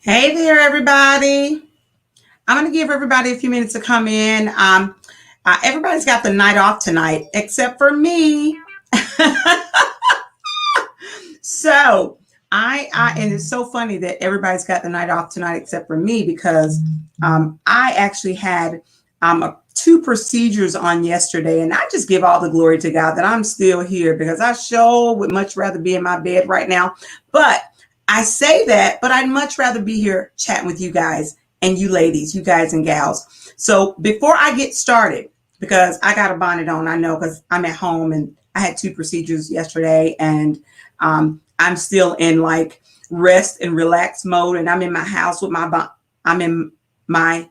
Hey there, everybody. I'm going to give everybody a few minutes to come in. Everybody's got the night off tonight, except for me. So and it's so funny that everybody's got the night off tonight except for me because I actually had two procedures on yesterday, and I just give all the glory to God that I'm still here because I sure would much rather be in my bed right now. But I say that, but I'd much rather be here chatting with you guys and you ladies, you guys and gals. So before I get started, because I got a bonnet on, I know because I'm at home and I had two procedures yesterday, and I'm still in like rest and relax mode, and I'm in my house with I'm in my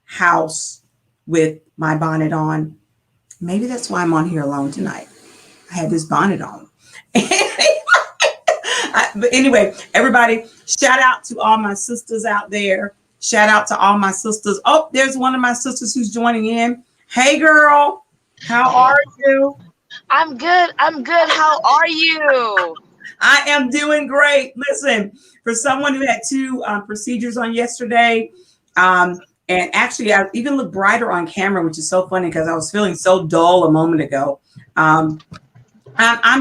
house with my bonnet on. Maybe that's why I'm on here alone tonight. I had this bonnet on. But anyway, everybody, shout out to all my sisters out there. Shout out to all my sisters. Oh, there's one of my sisters who's joining in. Hey, girl, how are you? I'm good. I'm good. How are you? I am doing great. Listen, for someone who had two procedures on yesterday, and actually, I even look brighter on camera, which is so funny because I was feeling so dull a moment ago. I'm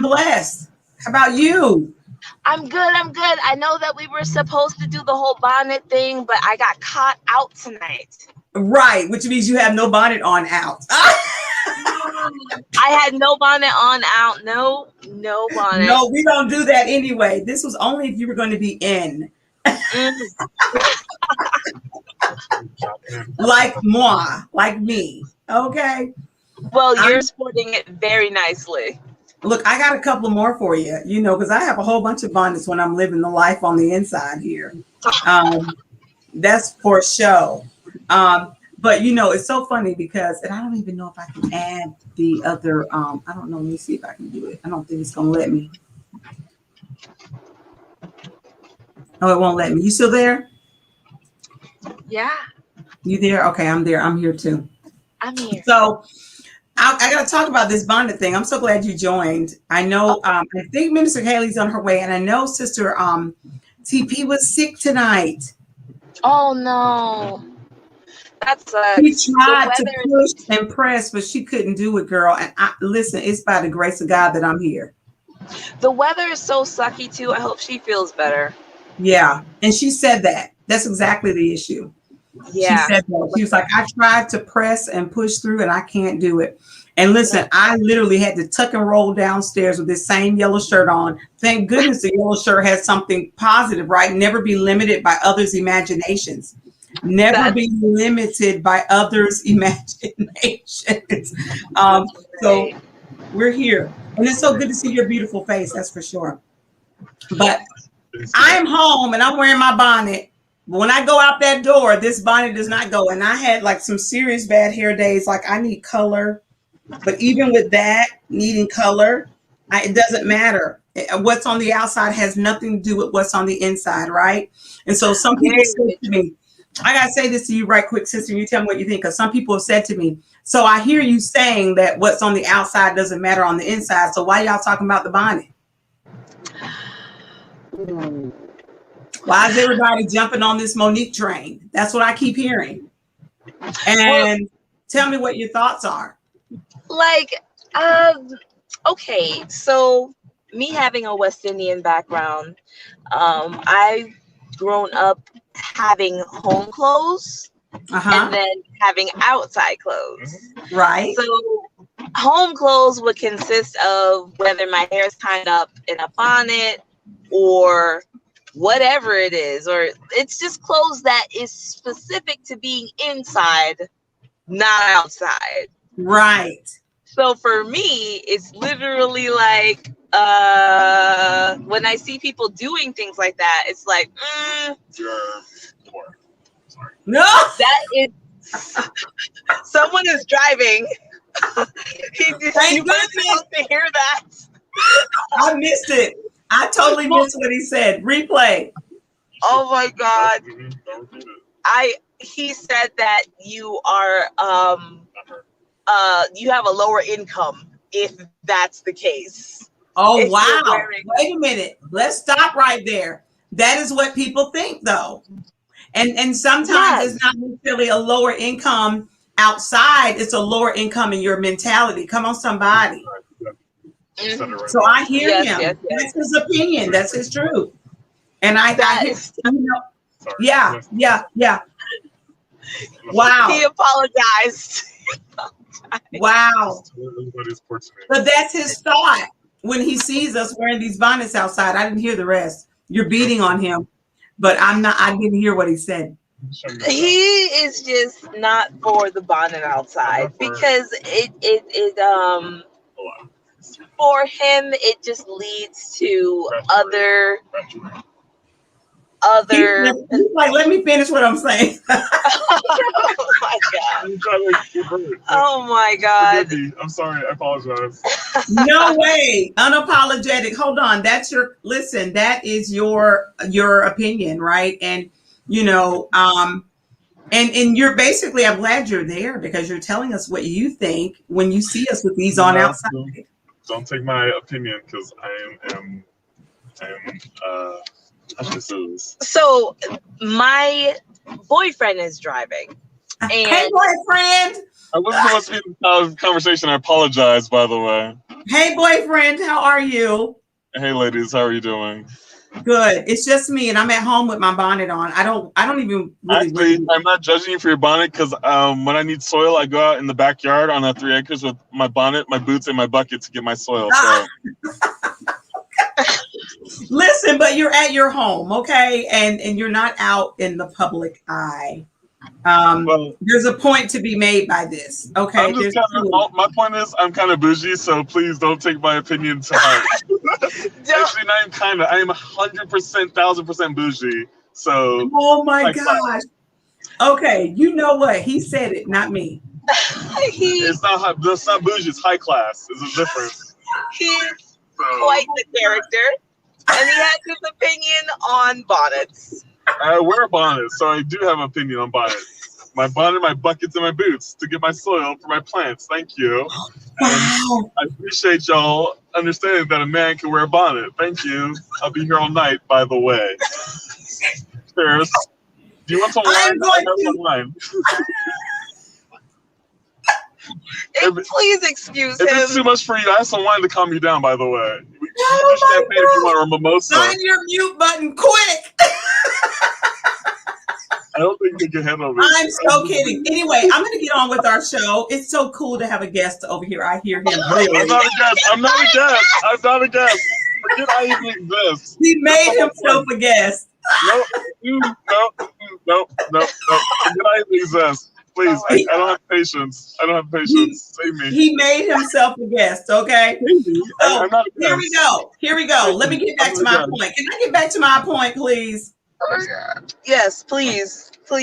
blessed. How about you? I'm good. I'm good. I know that we were supposed to do the whole bonnet thing, but I got caught out tonight. Right, which means you have no bonnet on out. I had no bonnet on out. No bonnet. No, we don't do that anyway. This was only if you were going to be in. Mm. Like moi, like me. Okay. Well, you're sporting it very nicely. Look, I got a couple more for you, because I have a whole bunch of bonnets when I'm living the life on the inside here. That's for show. But it's so funny because, and I don't even know if I can add the other, I don't know. Let me see if I can do it. I don't think it's going to let me. Oh, it won't let me. You still there? Yeah. You there? Okay, I'm there. I'm here too. I'm here. So I got to talk about this bonnet thing. I'm so glad you joined. I know, I think Minister Haley's on her way, and I know Sister TP was sick tonight. Oh, no. That sucks. She tried to push and press, but she couldn't do it, girl. And listen, it's by the grace of God that I'm here. The weather is so sucky, too. I hope she feels better. Yeah. And she said that. That's exactly the issue. Yeah. She said that. She was like, I tried to press and push through, and I can't do it. And listen, I literally had to tuck and roll downstairs with this same yellow shirt on. Thank goodness the yellow shirt has something positive, right? Never be limited by others' imaginations. Never be limited by others' imaginations. So we're here. And it's so good to see your beautiful face, that's for sure. But I'm home and I'm wearing my bonnet. But when I go out that door, this bonnet does not go. And I had like some serious bad hair days. Like I need color. But even with that, needing color, it doesn't matter. What's on the outside has nothing to do with what's on the inside, right? And so some people say to me, I got to say this to you right quick, sister. You tell me what you think. Because some people have said to me, so I hear you saying that what's on the outside doesn't matter on the inside. So why y'all talking about the bonnet? Why is everybody jumping on this Monique train? That's what I keep hearing. And tell me what your thoughts are. Like, okay, so me having a West Indian background, I've grown up having home clothes and then having outside clothes. Right. So home clothes would consist of whether my hair is tied up in a bonnet or whatever it is, or it's just clothes that is specific to being inside, not outside. Right. So for me, it's literally like when I see people doing things like that, it's like, no, that is someone is driving. You weren't supposed to hear that. I missed it. I totally missed what he said. Replay. Oh my God. He said that you are you have a lower income if that's the case. Oh, wow. Wait a minute. Let's stop right there. That is what people think, though. And sometimes it's not necessarily a lower income outside, it's a lower income in your mentality. Come on, somebody. So I hear him. Yes. That's his opinion. That's his truth. And I yeah. Wow. He apologized. Wow. But that's his thought when he sees us wearing these bonnets outside. I didn't hear the rest. You're beating on him, but I didn't hear what he said. He is just not for the bonnet outside because it for him it just leads to other He's like, let me finish what I'm saying. Oh my god. Oh my god. I'm sorry, I apologize. No way. Unapologetic. Hold on. That is your opinion, right? And you know, and you're basically, I'm glad you're there because you're telling us what you think when you see us with these on outside. Don't take my opinion because I am so my boyfriend is driving. And hey, boyfriend. I wasn't supposed to be in the conversation. I apologize, by the way. Hey, boyfriend. How are you? Hey, ladies. How are you doing? Good. It's just me, and I'm at home with my bonnet on. I don't even really. Actually, I'm not judging you for your bonnet because when I need soil, I go out in the backyard on 3 acres with my bonnet, my boots, and my bucket to get my soil. So. Listen, but you're at your home, okay, and you're not out in the public eye. There's a point to be made by this, okay? My point is, I'm kind of bougie, so please don't take my opinion to heart. Actually, I am 100%, 1000% bougie. So. Oh my gosh. Okay, you know what? He said it, not me. It's not bougie. It's high class. There's a difference. He's quite the character, and he has his opinion on bonnets. I wear bonnets, so I do have an opinion on bonnets. My bonnet, my buckets, and my boots to get my soil for my plants. Thank you. And I appreciate y'all understanding that a man can wear a bonnet. Thank you. I'll be here all night, by the way. Cheers. Do you want some wine? I have some wine. Please excuse him. If it's too much for you, I have some wine to calm you down, by the way. We can do champagne if you want, or mimosa. Find your mute button quick. I don't think you can handle it. I'm so kidding. Anyway, I'm going to get on with our show. It's so cool to have a guest over here. I hear him. I'm not a guest. Forget I even exist. He made himself a guest. No. Forget I even exist. Please, I don't have patience. Save me. He made himself a guest, okay? So, here we go. Let me get back to my point. Can I get back to my point, please? Yes, please. I'm so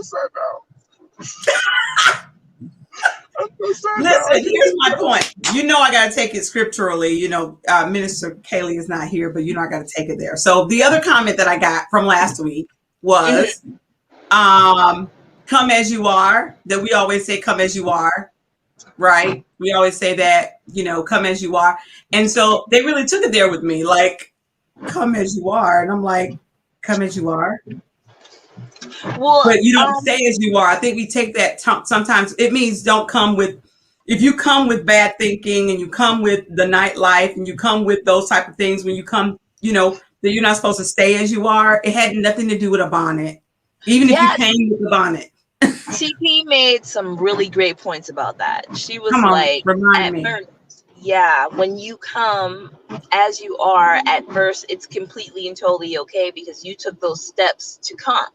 sad now. Listen, here's my point. You know I got to take it scripturally. You know, Minister Kaylee is not here, but you know I got to take it there. So the other comment that I got from last week was, come as you are, that we always say, come as you are, right? We always say that, you know, come as you are. And so they really took it there with me, like, come as you are. And I'm like, come as you are. Well, but you don't stay as you are. I think we take that sometimes. It means don't come with, if you come with bad thinking and you come with the nightlife and you come with those type of things, when you come, you know, that you're not supposed to stay as you are. It had nothing to do with a bonnet. Even if you came with the bonnet. TP made some really great points about that. She was remind me. When you come as you are at first, it's completely and totally okay because you took those steps to come.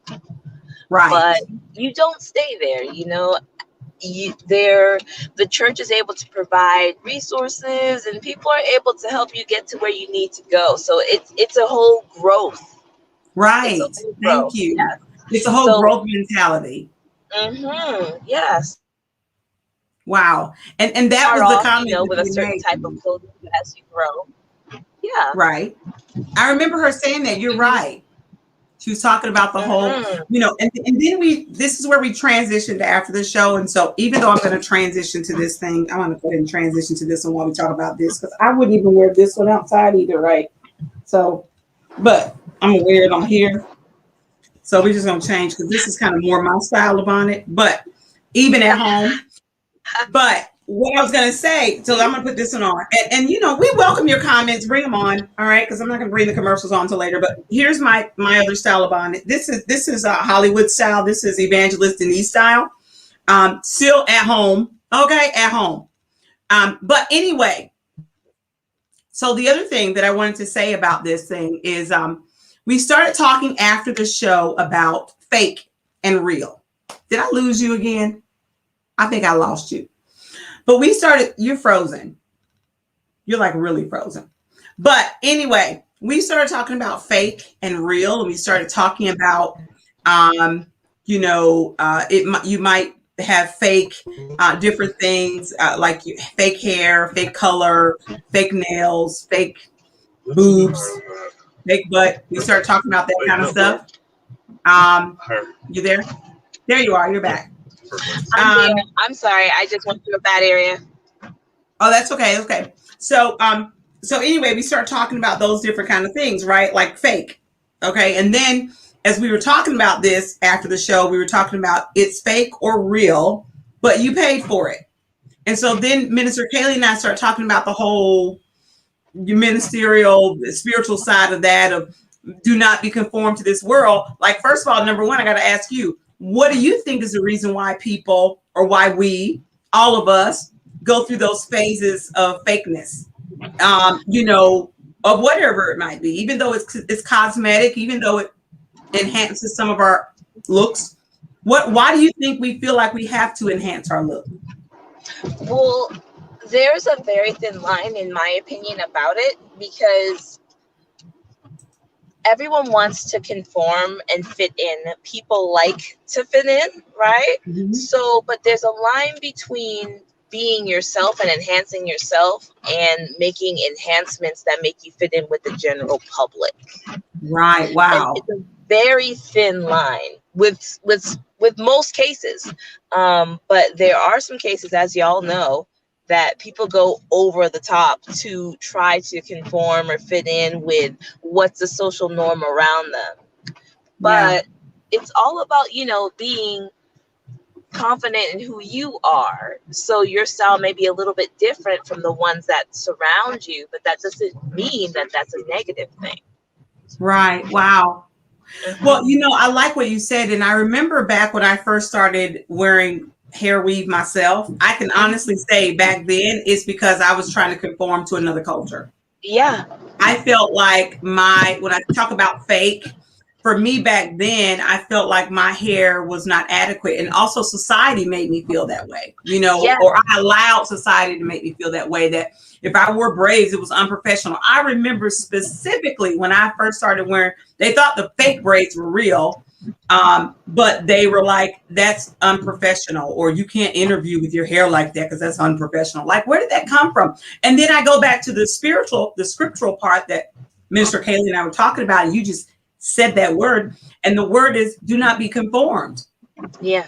Right. But you don't stay there, you know. The church is able to provide resources and people are able to help you get to where you need to go. So it's a whole growth. Right. Thank you. Yes. It's a whole growth mentality. Yes. Wow. And that was the comment. You know, with a certain type of clothing as you grow. Yeah. Right. I remember her saying that. You're right. She was talking about the whole, you know, and then this is where we transitioned to after the show. And so even though I'm going to transition to this thing, I want to go ahead and transition to this one while we talk about this, because I wouldn't even wear this one outside either, right? So, but I'm gonna wear it on here. So we're just gonna change because this is kind of more my style of bonnet, but even at home. But what I was gonna say, so I'm gonna put this one on, and you know, we welcome your comments. Bring them on, all right? Because I'm not gonna bring the commercials on until later. But here's my other style of bonnet. This is a Hollywood style. This is Evangelist Denise style. Still at home, okay, at home. But anyway, so the other thing that I wanted to say about this thing is, we started talking after the show about fake and real. Did I lose you again? I think I lost you. But we started, you're frozen. You're like really frozen. But anyway, we started talking about fake and real. And we started talking about, you know, you might have fake different things like fake hair, fake color, fake nails, fake boobs, fake butt. We started talking about that kind of stuff. You there? There you are. You're back. I'm there. I'm sorry. I just went through a bad area. Oh, that's okay. Okay. So, so anyway, we start talking about those different kind of things, right? Like fake. Okay. And then as we were talking about this after the show, we were talking about it's fake or real, but you paid for it. And so then Minister Kaylee and I start talking about the whole ministerial, spiritual side of that, of do not be conformed to this world. Like, first of all, number one, I got to ask you, what do you think is the reason why people, or why we, all of us, go through those phases of fakeness? You know, of whatever it might be, even though it's cosmetic, even though it enhances some of our looks. Why do you think we feel like we have to enhance our look? Well, there's a very thin line, in my opinion, about it, because everyone wants to conform and fit in. People like to fit in, right? Mm-hmm. So, but there's a line between being yourself and enhancing yourself and making enhancements that make you fit in with the general public. Right. Wow. And it's a very thin line with most cases. But there are some cases, as y'all know, that people go over the top to try to conform or fit in with what's the social norm around them. But it's all about, you know, being confident in who you are. So your style may be a little bit different from the ones that surround you, but that doesn't mean that that's a negative thing. Right. Wow. Well, you know, I like what you said. And I remember back when I first started wearing hair weave myself, I can honestly say back then it's because I was trying to conform to another culture. Yeah. I felt like when I talk about fake, for me back then, I felt like my hair was not adequate. And also society made me feel that way, you know, or I allowed society to make me feel that way, that if I wore braids, it was unprofessional. I remember specifically when I first started wearing, they thought the fake braids were real, but they were like, that's unprofessional, or you can't interview with your hair like that because that's unprofessional. Like, where did that come from? And then I go back to the scriptural part that Minister Kaylee and I were talking about, and you just said that word, and the word is do not be conformed to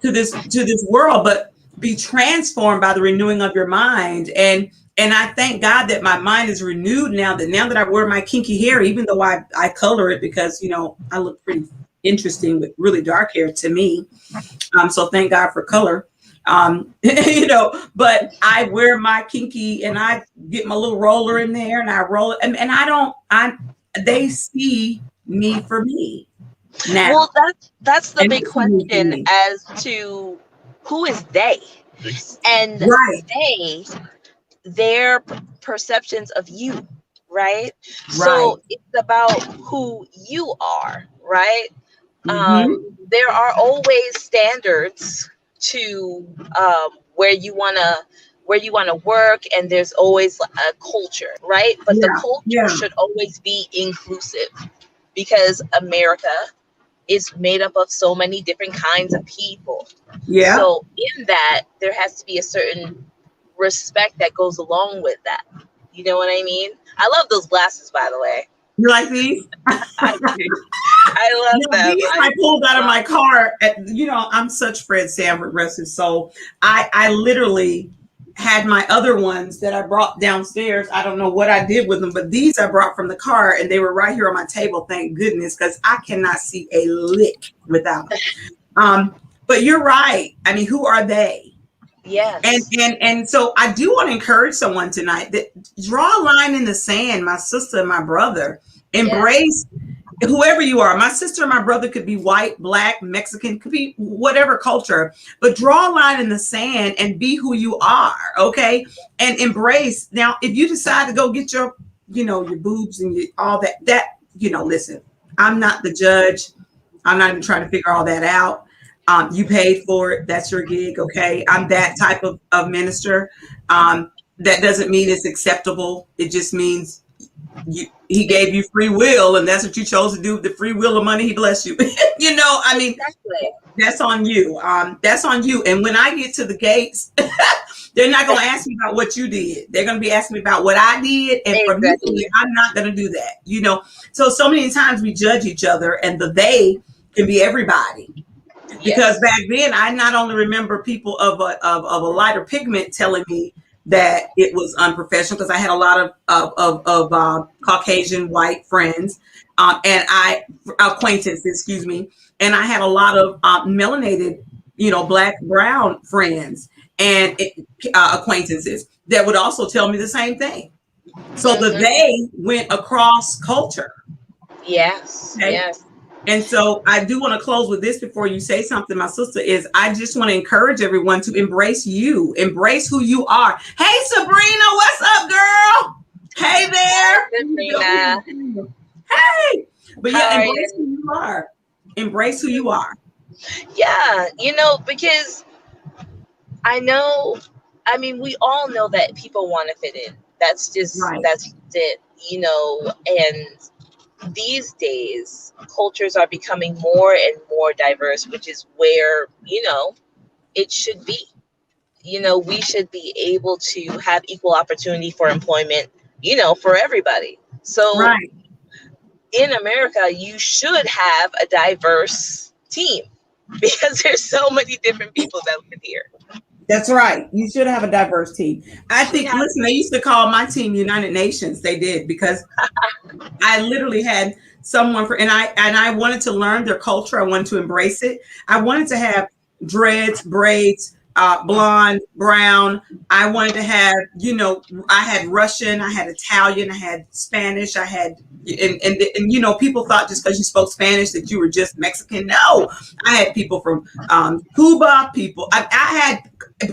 this world, but be transformed by the renewing of your mind. And I thank God that my mind is renewed now that I wear my kinky hair, even though I color it because, you know, I look pretty interesting with really dark hair to me. So thank God for color. You know, but I wear my kinky and I get my little roller in there and I roll it, and they see me for me now. Well, that's the big question as to who is they, and they, their perceptions of you, right? So it's about who you are, right? There are always standards to where you want to work, and there's always a culture, right? But the culture should always be inclusive, because America is made up of so many different kinds of people. So in that, there has to be a certain respect that goes along with that. You know what I mean? I love those glasses, by the way. You like these? I love them. These I pulled out of my car. You know, I'm such Fred Sanford, rest his soul. I literally had my other ones that I brought downstairs. I don't know what I did with them, but these I brought from the car, and they were right here on my table. Thank goodness, because I cannot see a lick without them. But you're right. I mean, who are they? Yes. And so I do want to encourage someone tonight that draw a line in the sand. My sister and my brother, embrace whoever you are. My sister and my brother could be white, black, Mexican, could be whatever culture, but draw a line in the sand and be who you are. Okay. And embrace. Now, if you decide to go get your, your boobs and all that, listen, I'm not the judge. I'm not even trying to figure all that out. You paid for it. That's your gig. Okay. I'm that type of minister. That doesn't mean it's acceptable. It just means he gave you free will, and that's what you chose to do with the free will of money. He bless you. I mean, exactly. That's on you. That's on you. And when I get to the gates, they're not going to ask me about what you did. They're going to be asking me about what I did. And for me, I'm not going to do that. So many times we judge each other, and the they can be everybody. Because back then, I not only remember people of a lighter pigment telling me that it was unprofessional, because I had a lot of Caucasian white friends and acquaintances, excuse me, and I had a lot of melanated, black, brown friends and acquaintances that would also tell me the same thing. So the they went across culture. Yes. Okay? Yes. And so I do want to close with this before you say something, my sister, is I just want to encourage everyone to embrace you, embrace who you are. Hey, Sabrina, what's up, girl? Hey there. Sabrina. Hey. But yeah, embrace who you are. Embrace who you are. Yeah, because we all know that people want to fit in. That's just, that's it, and these days, cultures are becoming more and more diverse, which is where, it should be. We should be able to have equal opportunity for employment, for everybody. So in America, you should have a diverse team because there's so many different people that live here. That's right. You should have a diverse team. I think, listen, they used to call my team United Nations. They did, because I literally had someone and I wanted to learn their culture. I wanted to embrace it. I wanted to have dreads, braids, blonde, brown. I wanted to have, I had Russian, I had Italian, I had Spanish, I had, and people thought just because you spoke Spanish that you were just Mexican. No, I had people from Cuba,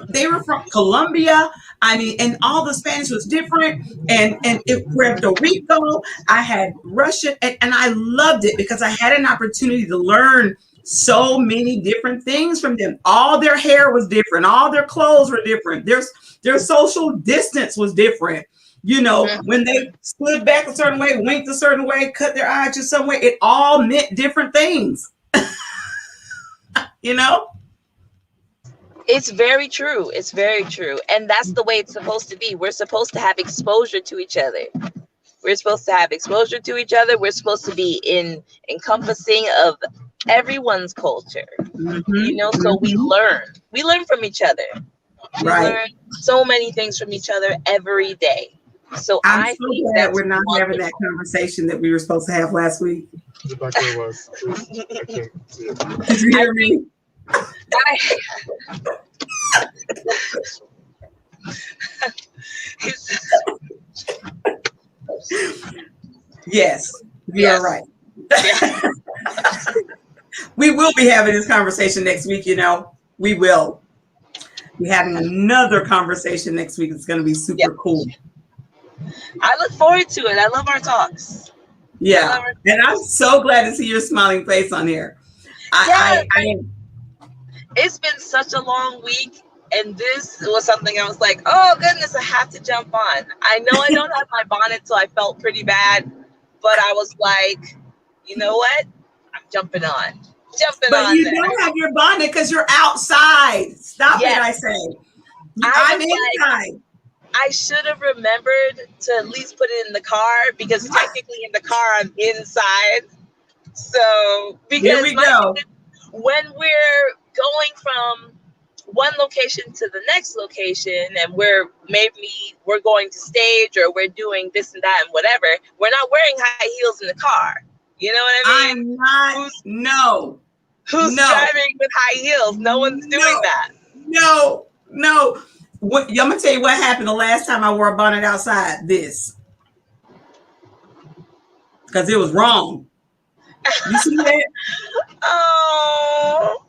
they were from Colombia. I mean, and all the Spanish was different. And Puerto Rico, I had Russian, and I loved it because I had an opportunity to learn so many different things from them. All their hair was different. All their clothes were different. Their social distance was different. When they stood back a certain way, winked a certain way, cut their eyes just some way, it all meant different things. It's very true. It's very true. And that's the way it's supposed to be. We're supposed to have exposure to each other. We're supposed to have exposure to each other. We're supposed to be encompassing of everyone's culture. So we learn from each other. We learn so many things from each other every day. So I'm so glad we're not having that conversation that we were supposed to have last week. Get back where it was. I can't see it. Did you hear me? Yes, you're right. We will be having this conversation next week. We will be having another conversation next week. It's going to be super cool. I look forward to it. I love our talks. Yeah, and I'm so glad to see your smiling face on here. It's been such a long week, and this was something I was like, oh goodness, I have to jump on. I know I don't have my bonnet, so I felt pretty bad, but I was like, you know what? I'm jumping on. But you don't have your bonnet because you're outside. Stop it, I say. I'm inside. I should have remembered to at least put it in the car, because technically in the car I'm inside. So because here we go. When we're going from one location to the next location, and we're going to stage, or we're doing this and that and whatever, we're not wearing high heels in the car. You know what I mean? I'm not. Who's driving with high heels? No one's doing that. No. I'm gonna tell you what happened the last time I wore a bonnet outside. This, because it was wrong. You see that? Oh.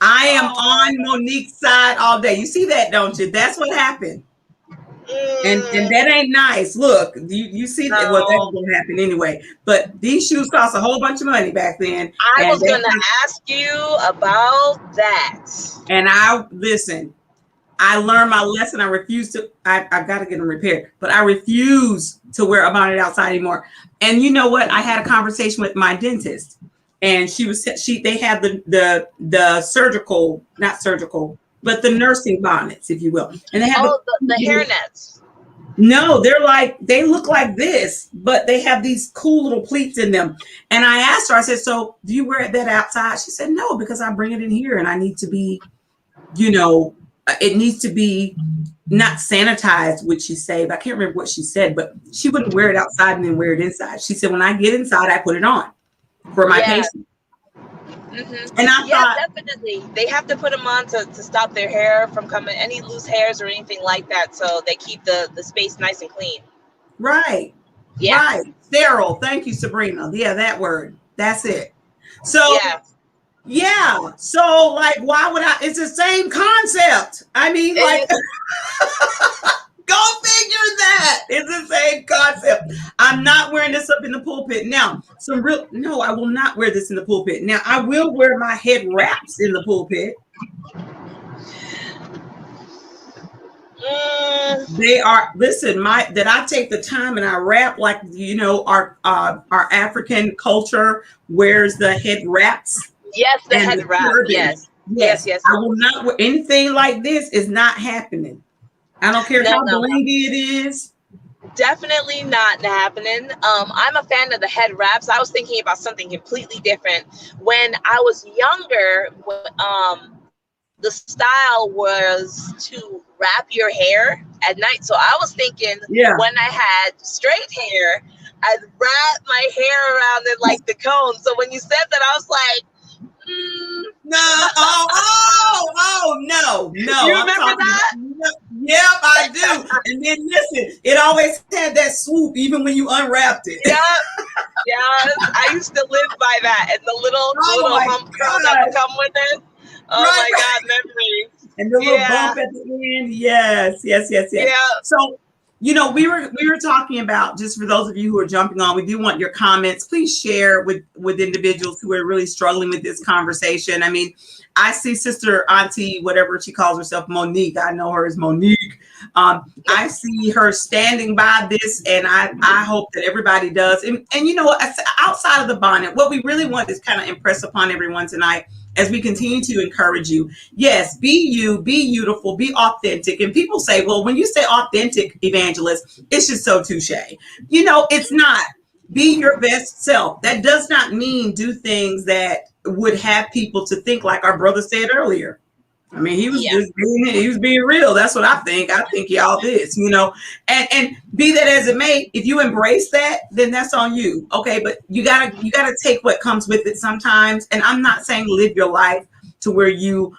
I am on Monique's side all day. You see that, don't you? That's what happened. And that ain't nice. Look, you see that. Well, that's gonna happen anyway. But these shoes cost a whole bunch of money back then. I was gonna ask you about that. And I learned my lesson. I refuse to. I got to get them repaired, but I refuse to wear a bonnet outside anymore. And you know what? I had a conversation with my dentist, and they have the surgical, not surgical, but the nursing bonnets, if you will. And they have the hair nets. No, they look like this, but they have these cool little pleats in them. And I asked her, I said, so do you wear that outside? She said, no, because I bring it in here and I need to be, it needs to be not sanitized, which she said. I can't remember what she said, but she wouldn't wear it outside and then wear it inside. She said, when I get inside, I put it on for my patient. Mm-hmm. And I thought, definitely, they have to put them on to stop their hair from coming, any loose hairs or anything like that, so they keep the space nice and clean. Right. Yeah. Right. Sterile. Thank you, Sabrina. Yeah, that word. That's it. So yeah. So like, why would I? It's the same concept. I mean, like, go figure that. It's the same concept. I'm not wearing this up in the pulpit. Now, no, I will not wear this in the pulpit. Now, I will wear my head wraps in the pulpit. They are, listen, that I take the time and I wrap, like, our African culture wears the head wraps. Yes, the head wrap. Yes. I will not wear anything like this. Is not happening. I don't care how blingy it is. Definitely not happening. I'm a fan of the head wraps. I was thinking about something completely different. When I was younger, the style was to wrap your hair at night. So I was thinking when I had straight hair, I'd wrap my hair around it like the cone. So when you said that, I was like, no. You remember that? Yep, I do. And then listen, it always had that swoop even when you unwrapped it. Yeah. I used to live by that, and the little hump curl that would come with it. Oh my God, memories. And the little bump at the end. Yes. Yeah. So, we were talking about, just for those of you who are jumping on, we do want your comments. Please share with individuals who are really struggling with this conversation. I mean, I see Sister Auntie, whatever she calls herself, Monique. I know her as Monique. I see her standing by this, and I hope that everybody does. And you know what? Outside of the bonnet, what we really want is kind of impress upon everyone tonight, as we continue to encourage you. Yes, be you, be beautiful, be authentic. And people say, well, when you say authentic, evangelist, it's just so touche. It's not. Be your best self. That does not mean do things that would have people to think, like our brother said earlier. I mean, he was being real. That's what I think. I think y'all this, and be that as it may, if you embrace that, then that's on you. Okay. But you gotta take what comes with it sometimes. And I'm not saying live your life to where you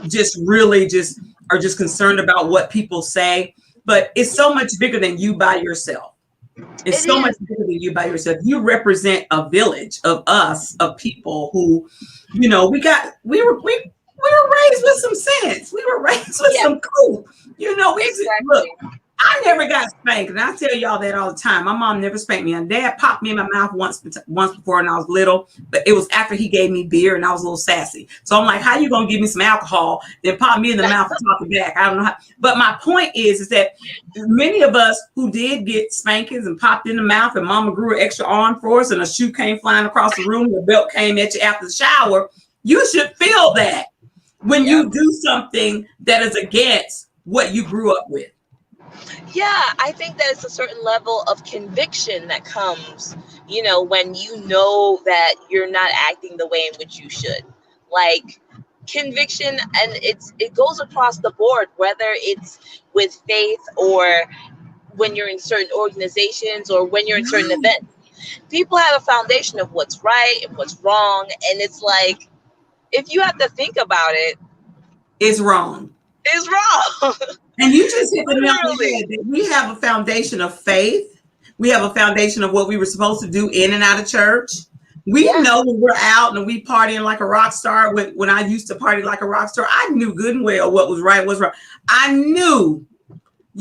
just really just are just concerned about what people say, but it's so much bigger than you by yourself. It's so much bigger than you by yourself. You represent a village of us, of people who, we were raised with some sense. We were raised with some cool. Look, I never got spanked, and I tell y'all that all the time. My mom never spanked me, and Dad popped me in my mouth once before when I was little, but it was after he gave me beer, and I was a little sassy. So I'm like, how you gonna give me some alcohol, then pop me in the mouth and talk back? I don't know how. But my point is that many of us who did get spankings and popped in the mouth, and Mama grew an extra arm for us, and a shoe came flying across the room, the belt came at you after the shower. You should feel that when you do something that is against what you grew up with. Yeah, I think that it's a certain level of conviction that comes, when you know that you're not acting the way in which you should. Like, conviction, and it goes across the board, whether it's with faith or when you're in certain organizations or when you're in certain events. People have a foundation of what's right and what's wrong, and it's like, if you have to think about it, it's wrong. It's wrong. And you just hit the nail on the head. We have a foundation of faith. We have a foundation of what we were supposed to do in and out of church. We know when we're out and we partying like a rock star. When I used to party like a rock star, I knew good and well what was right, what's wrong. I knew,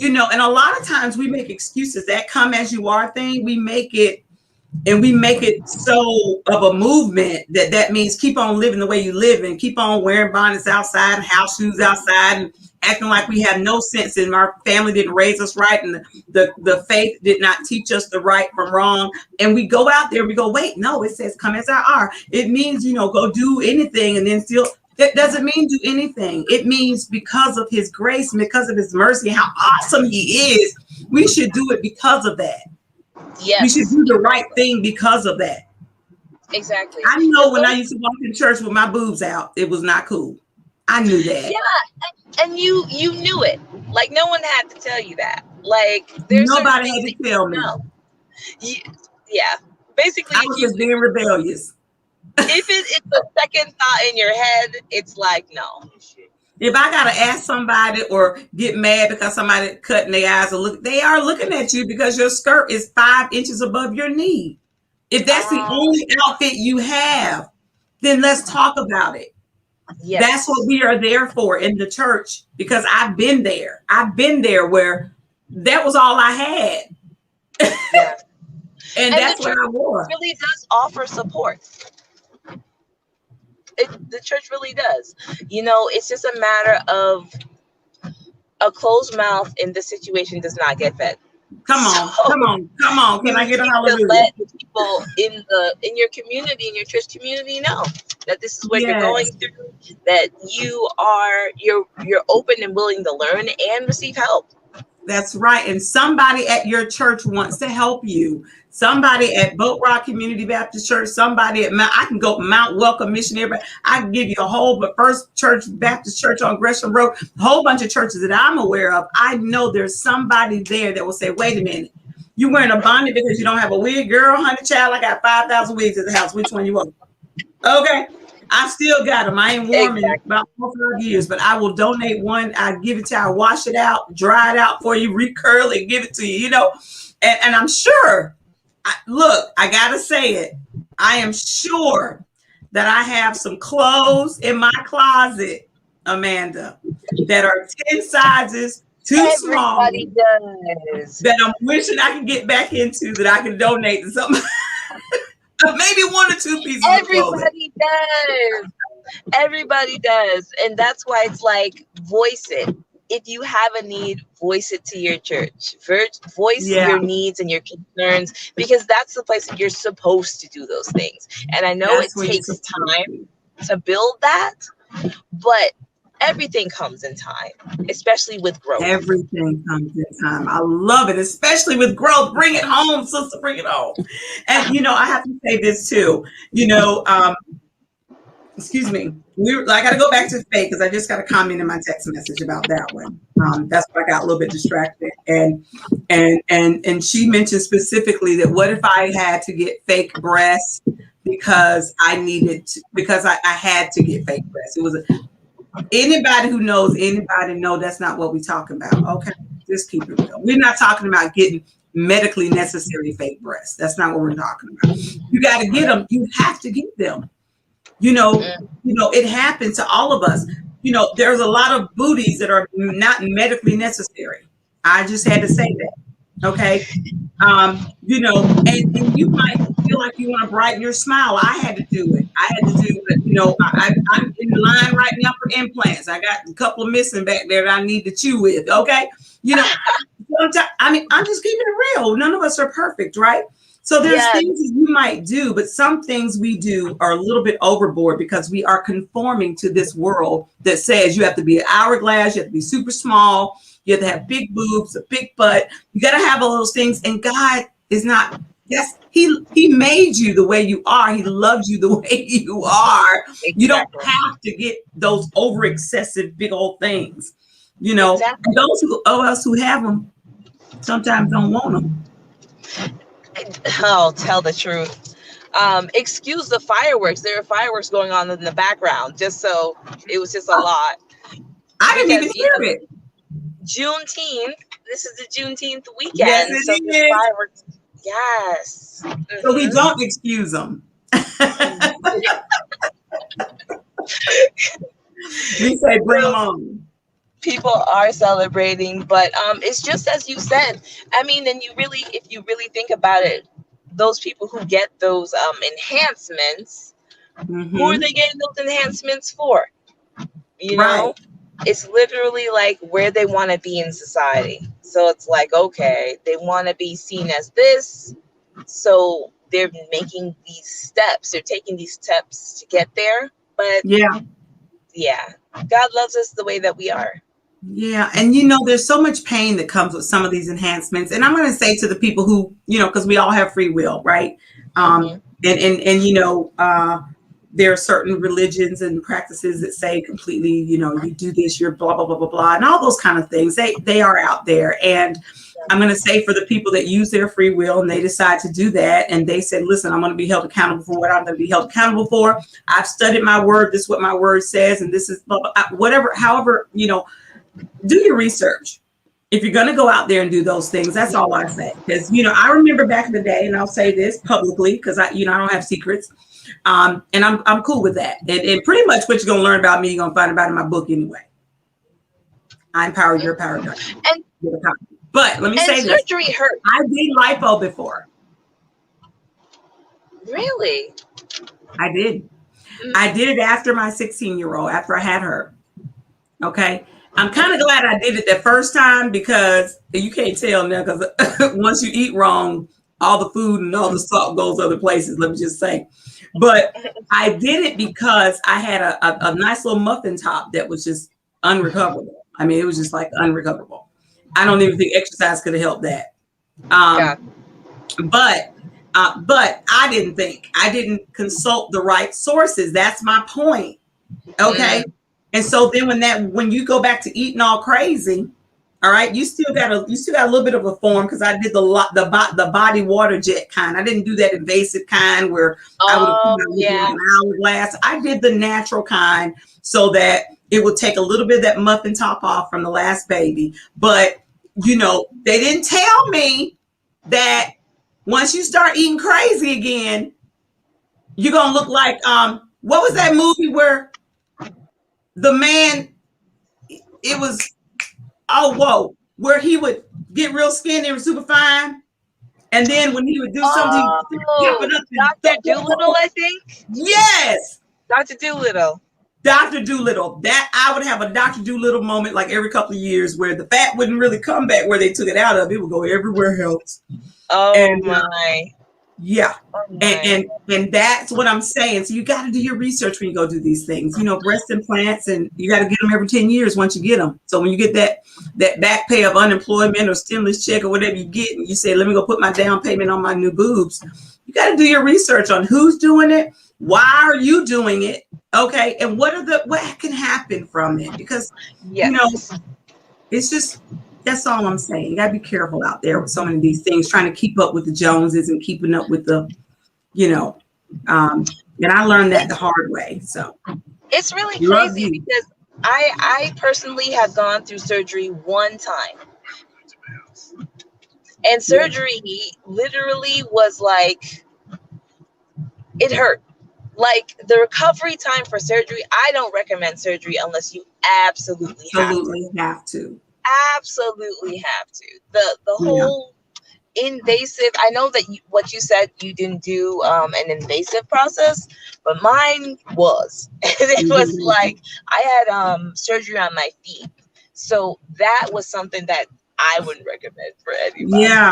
and a lot of times we make excuses. That come as you are thing, we make it so of a movement that means keep on living the way you live and keep on wearing bonnets outside and house shoes outside and acting like we have no sense and our family didn't raise us right and the faith did not teach us the right from wrong. And we go out there, we go, wait, no, it says come as I are. It means, go do anything and then still. It doesn't mean do anything. It means because of his grace and because of his mercy, how awesome he is, we should do it because of that. Yes. We should do the right thing because of that. Exactly. I know when I used to walk in church with my boobs out, it was not cool. I knew that. Yeah, and you knew it. Like no one had to tell you that. Like there's nobody had to tell me. Yeah, basically, I was just being rebellious. If it's a second thought in your head, it's like no. If I gotta ask somebody or get mad because somebody cutting their eyes or they are looking at you because your skirt is 5 inches above your knee. If that's the only outfit you have, then let's talk about it. Yes. That's what we are there for in the church, because I've been there. I've been there where that was all I had. Yeah. and that's what I wore. Really does offer support. The church really does. It's just a matter of a closed mouth in this situation does not get fed. Come on. Can I get a hallelujah? Let the people in your community, in your church community, know that this is what you're going through, that you're open and willing to learn and receive help. That's right. And somebody at your church wants to help you. Somebody at Boat Rock Community Baptist Church, somebody at I can go Mount Welcome Missionary. I can give you a whole, but First Church Baptist Church on Gresham Road, a whole bunch of churches that I'm aware of. I know there's somebody there that will say, wait a minute, you wearing a bonnet because you don't have a wig? Girl, honey, child, I got 5,000 wigs at the house. Which one you want? Okay. I still got them. I ain't worn in about 4 or 5 years, but I will donate one. I give it to you. I wash it out, dry it out for you, recurl it, give it to you, and I'm sure, I got to say it. I am sure that I have some clothes in my closet, Amanda, that are 10 sizes too small. Everybody does. That I'm wishing I could get back into, that I can donate to somebody. Maybe 1 or 2 pieces. Everybody does. Everybody does. And that's why it's like, voice it. If you have a need, voice it to your church. Voice your needs and your concerns, because that's the place that you're supposed to do those things. And I know it takes time to build that, but everything comes in time, especially with growth. Everything comes in time. I love it, especially with growth. Bring it home, sister, bring it home. And, I have to say this too, excuse me. I got to go back to faith because I just got a comment in my text message about that one. That's why I got a little bit distracted. And she mentioned specifically that what if I had to get fake breasts because I had to get fake breasts. It was anybody who knows anybody know that's not what we're talking about. Okay, just keep it real. We're not talking about getting medically necessary fake breasts. That's not what we're talking about. You got to get them. You have to get them. It happens to all of us. There's a lot of booties that are not medically necessary. I just had to say that. Okay. And you might feel like you want to brighten your smile. I had to do it. I'm in line right now for implants. I got a couple of missing back there that I need to chew with. Okay. Sometimes, I'm just keeping it real. None of us are perfect, right? So there's things that you might do, but some things we do are a little bit overboard because we are conforming to this world that says you have to be an hourglass, you have to be super small, you have to have big boobs, a big butt. You got to have all those things. And God is not, he made made you the way you are. He loves you the way you are. Exactly. You don't have to get those over excessive big old things, you know. Exactly. And those of us who have them sometimes don't want them. Oh, tell the truth. Excuse the fireworks. There are fireworks going on in the background. It was just a lot. I didn't even hear it. Juneteenth. This is the Juneteenth weekend. Yes, it is. Fireworks. Yes. Mm-hmm. So we don't excuse them. We say bring them on. People are celebrating, but it's just as you said. I mean, and if you really think about it, those people who get those enhancements, who are they getting those enhancements for? You know, it's literally like where they want to be in society. So it's like, okay, they want to be seen as this, so they're making these steps. They're taking these steps to get there. But yeah, God loves us the way that we are. Yeah. And, you know, there's so much pain that comes with some of these enhancements. And I'm going to say to the people who, you know, because we all have free will, right? And you know, there are certain religions and practices that say completely, you know, you do this, you're blah, blah, blah, blah, blah, and all those kind of things. They are out there. And I'm going to say for the people that use their free will and they decide to do that, and they said, listen, I'm going to be held accountable for what I'm going to be held accountable for. I've studied my word. This is what my word says. And this is blah, blah, whatever, however, you know, do your research. If you're going to go out there and do those things, that's all I say. Because, you know, I remember back in the day, and I'll say this publicly because I don't have secrets. And I'm cool with that. And pretty much what you're going to learn about me, you're going to find about in my book anyway. I'm powered, you're powered. But let me say this. Surgery hurt. I did lipo before. Really? I did. I did it after my 16-year-old, after I had her. Okay. I'm kind of glad I did it the first time because you can't tell now because once you eat wrong, all the food and all the salt goes other places, let me just say. But I did it because I had a nice little muffin top that was just unrecoverable. I mean, it was just like unrecoverable. I don't even think exercise could have helped that. But I didn't consult the right sources. That's my point. Okay. And so then when you go back to eating all crazy, all right, you still got a little bit of a form because I did the body water jet kind. I didn't do that invasive kind where I would have an hourglass. I did the natural kind so that it would take a little bit of that muffin top off from the last baby. But you know, they didn't tell me that once you start eating crazy again, you're gonna look like what was that movie where the man, it was, where he would get real skinny and super fine. And then when he would do something, Dr. Doolittle, I think. Yes. Dr. Doolittle. Dr. Doolittle. That I would have a Dr. Doolittle moment like every couple of years where the fat wouldn't really come back where they took it out of. It would go everywhere else. My. Yeah. And that's what I'm saying. So you got to do your research when you go do these things. You know, breast implants, and you got to get them every 10 years once you get them. So when you get that back pay of unemployment or stimulus check or whatever you get, and you say, let me go put my down payment on my new boobs. You got to do your research on who's doing it. Why are you doing it? Okay. And what can happen from it? Because, you know, it's just, that's all I'm saying. You got to be careful out there with so many of these things, trying to keep up with the Joneses and keeping up with the, you know, and I learned that the hard way. So it's really crazy because I personally have gone through surgery one time. And surgery literally was like, it hurt. Like the recovery time for surgery, I don't recommend surgery unless you absolutely have to. Absolutely have to. The whole invasive, I know that what you said, you didn't do an invasive process, but mine was. And it was like I had surgery on my feet. So that was something that I wouldn't recommend for anybody. Yeah.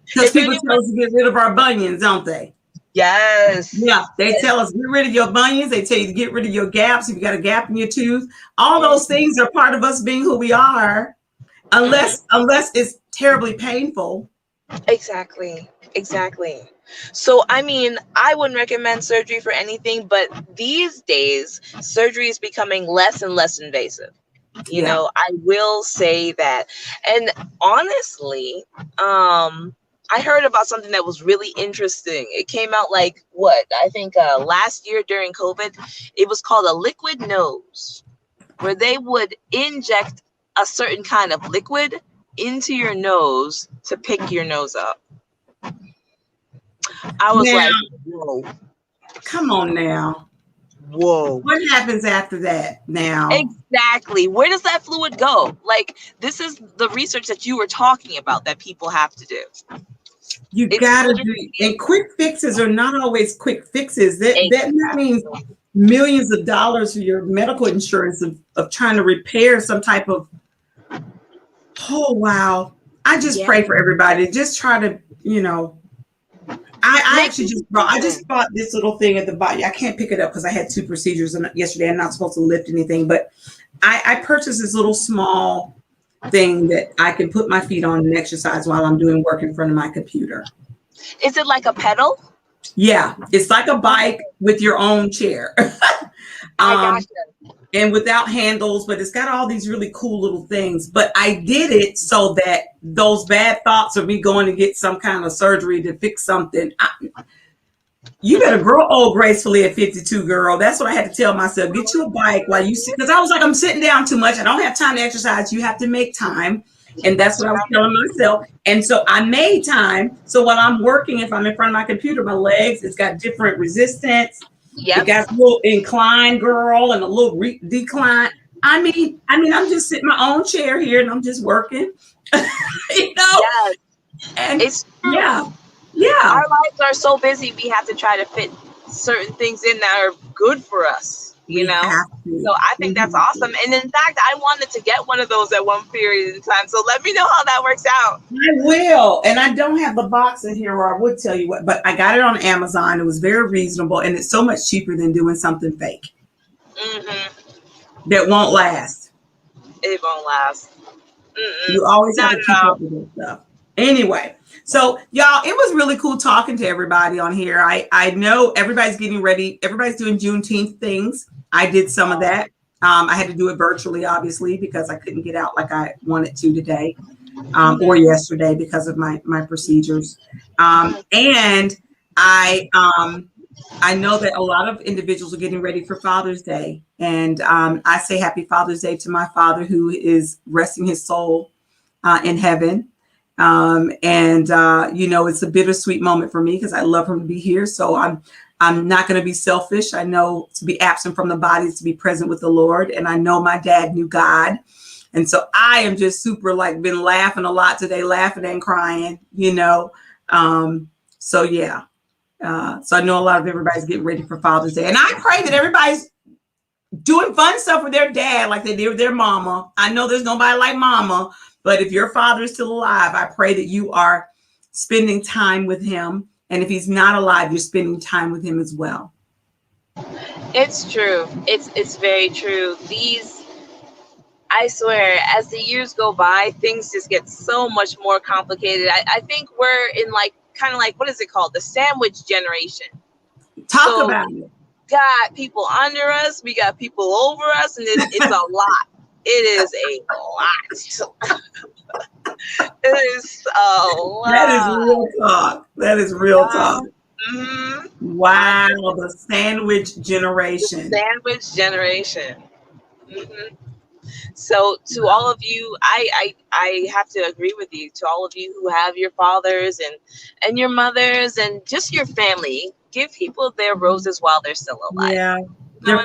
Because people tell us to get rid of our bunions, don't they? Yes. Yeah. They tell us get rid of your bunions. They tell you to get rid of your gaps if you got a gap in your tooth. All those things are part of us being who we are. Unless it's terribly painful. Exactly. So, I mean, I wouldn't recommend surgery for anything, but these days, surgery is becoming less and less invasive. You know, I will say that. And honestly, I heard about something that was really interesting. It came out like what? I think last year during COVID, it was called a liquid nose, where they would inject a certain kind of liquid into your nose to pick your nose up. I was like, whoa. Come on now. Whoa. What happens after that now? Exactly. Where does that fluid go? Like, this is the research that you were talking about that people have to do. You gotta do, and quick fixes are not always quick fixes. That means millions of dollars for your medical insurance of trying to repair some type of. Oh wow! I just pray for everybody. Just try to, you know. I actually just bought this little thing at the bottom. I can't pick it up because I had 2 procedures yesterday. I'm not supposed to lift anything, but I purchased this little small thing that I can put my feet on and exercise while I'm doing work in front of my computer. Is it like a pedal? Yeah, it's like a bike with your own chair. I gotcha. And without handles, but it's got all these really cool little things. But I did it so that those bad thoughts of me going to get some kind of surgery to fix something. You better grow old gracefully at 52, girl. That's what I had to tell myself. Get you a bike while you sit. Because I was like, I'm sitting down too much. I don't have time to exercise. You have to make time. And that's what I was telling myself. And so I made time. So while I'm working, if I'm in front of my computer, my legs, it's got different resistance. It got a little incline, girl, and a little decline. I mean, I'm just sitting in my own chair here and I'm just working. You know? Yes. And it's true. Yeah. Our lives are so busy, we have to try to fit certain things in that are good for us, you know? So I think that's awesome. And in fact, I wanted to get one of those at one period in time. So let me know how that works out. I will. And I don't have the box in here, or I would tell you what, but I got it on Amazon. It was very reasonable, and it's so much cheaper than doing something fake. That won't last. It won't last. You always have to keep up with this stuff. Anyway, so y'all, it was really cool talking to everybody on here. I know everybody's getting ready. Everybody's doing Juneteenth things. I did some of that. I had to do it virtually, obviously, because I couldn't get out like I wanted to today or yesterday because of my procedures. And I know that a lot of individuals are getting ready for Father's Day. And I say happy Father's Day to my father, who is resting his soul in heaven. You know, it's a bittersweet moment for me because I love him to be here. So I'm not going to be selfish. I know to be absent from the body is to be present with the Lord. And I know my dad knew God. And so I am just super been laughing a lot today, laughing and crying, you know. So yeah. So I know a lot of everybody's getting ready for Father's Day. And I pray that everybody's doing fun stuff with their dad like they did with their mama. I know there's nobody like mama, but if your father is still alive, I pray that you are spending time with him. And if he's not alive, you're spending time with him as well. It's true. It's very true. I swear, as the years go by, things just get so much more complicated. I think we're in kind of what is it called? The sandwich generation. Talk about it. Got people under us, we got people over us, and it's a lot. It is a lot. It is a lot. That is real talk. That is real talk. Wow, the sandwich generation. The sandwich generation. So to all of you, I have to agree with you. To all of you who have your fathers and your mothers and just your family, give people their roses while they're still alive. Yeah, their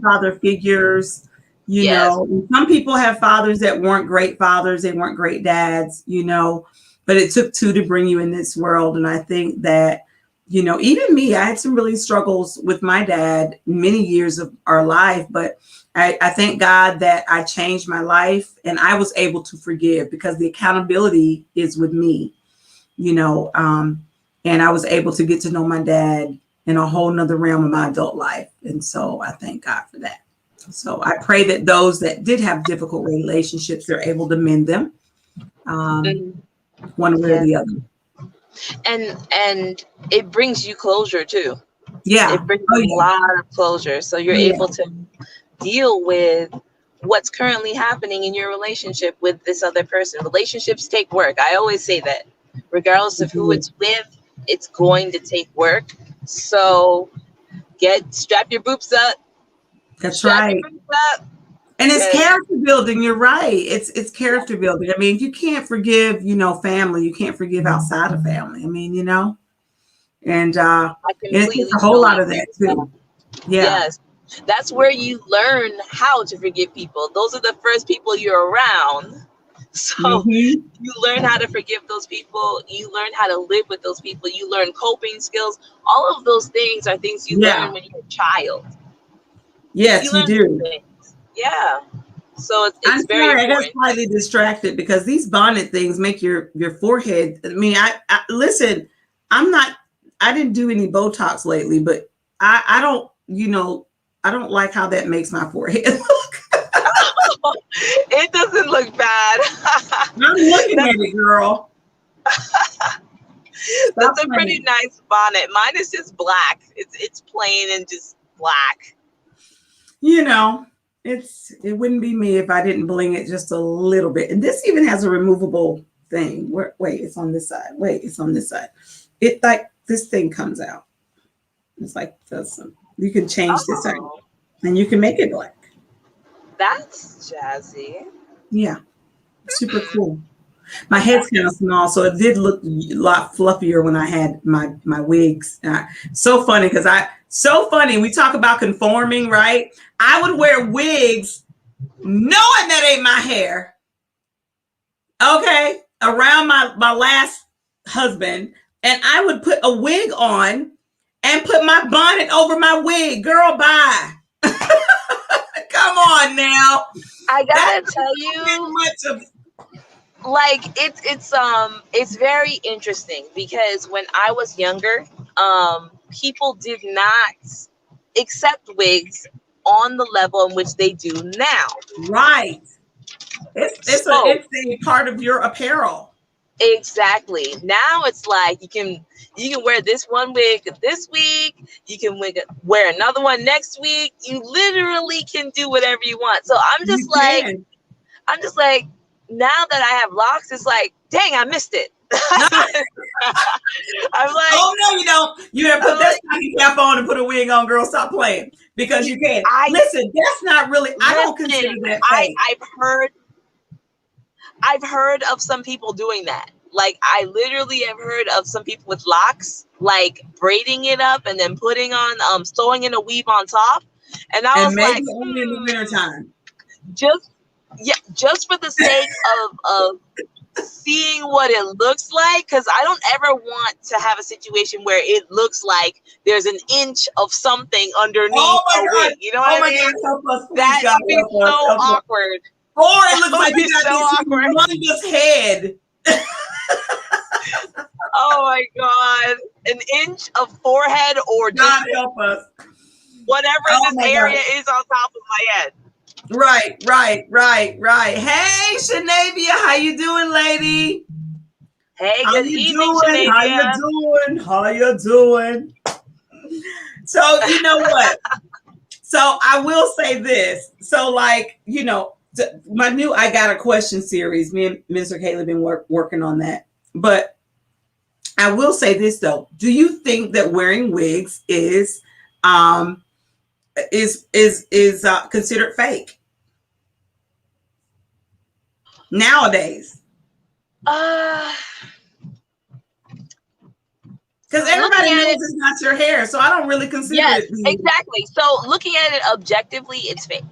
father figures. You know, some people have fathers that weren't great fathers. They weren't great dads, you know, but it took 2 to bring you in this world. And I think that, you know, even me, I had some really struggles with my dad many years of our life, but I thank God that I changed my life and I was able to forgive because the accountability is with me, you know, and I was able to get to know my dad in a whole nother realm of my adult life. And so I thank God for that. So I pray that those that did have difficult relationships, they're able to mend them one way or the other. And it brings you closure too. Yeah. It brings a lot of closure. So you're able to deal with what's currently happening in your relationship with this other person. Relationships take work. I always say that. Regardless of who it's with, it's going to take work. So strap your boobs up. That's right. And it's character building. You're right. It's character building. I mean, you can't forgive, family. You can't forgive outside of family. I mean, and it takes a whole lot of that too. Yeah. Yes. That's where you learn how to forgive people. Those are the first people you're around. So you learn how to forgive those people. You learn how to live with those people. You learn coping skills. All of those things are things you learn when you're a child. Yes, you do. Yeah. So it's I'm very sorry, important. I got slightly distracted because these bonnet things make your forehead. I mean, I listen, I didn't do any Botox lately, but I don't, I don't like how that makes my forehead look. It doesn't look bad. I'm looking at it, girl. That's a pretty nice bonnet. Mine is just black. It's plain and just black. It wouldn't be me if I didn't bling it just a little bit. And this even has a removable thing. Wait, it's on this side. Wait, it's on this side. It like this thing comes out. It's like you can change this side and you can make it black. That's jazzy. Yeah, super cool. My head's kind of small, so it did look a lot fluffier when I had my wigs. So funny because we talk about conforming, right? I would wear wigs knowing that ain't my hair. Okay, around my last husband, and I would put a wig on and put my bonnet over my wig. Girl, bye. Come on now. I gotta tell you, like it's very interesting because when I was younger, people did not accept wigs on the level in which they do now. Right. It's a part of your apparel. Exactly. Now it's like you can wear this one wig this week. You can wear another one next week. You literally can do whatever you want. So I'm just like, now that I have locks, it's like, dang, I missed it. I'm like, oh no, you don't. You have to put that stocking cap on and put a wig on, girl. Stop playing because you can't. Listen, that's not really. I don't consider that fake. I've heard of some people doing that. Like I literally have heard of some people with locks, like braiding it up and then putting on, sewing in a weave on top. And I was like, only in the wintertime. Just for the sake of seeing what it looks like, because I don't ever want to have a situation where it looks like there's an inch of something underneath a wig. You know what I mean? That would be so awkward. Or it looks like you got this humongous head. Oh my God. An inch of forehead or just God help us. Whatever this area is on top of my head. Right. Hey, Shanavia, how you doing, lady? Hey, good evening, Shanavia. How you doing? So, you know what? So I will say this. So like, my new I Got a Question series, me and Mr. Kaylee been working on that. But I will say this though. Do you think that wearing wigs is considered fake nowadays? Because everybody knows it's not your hair, so I don't really consider it. Exactly. So looking at it objectively, it's fake,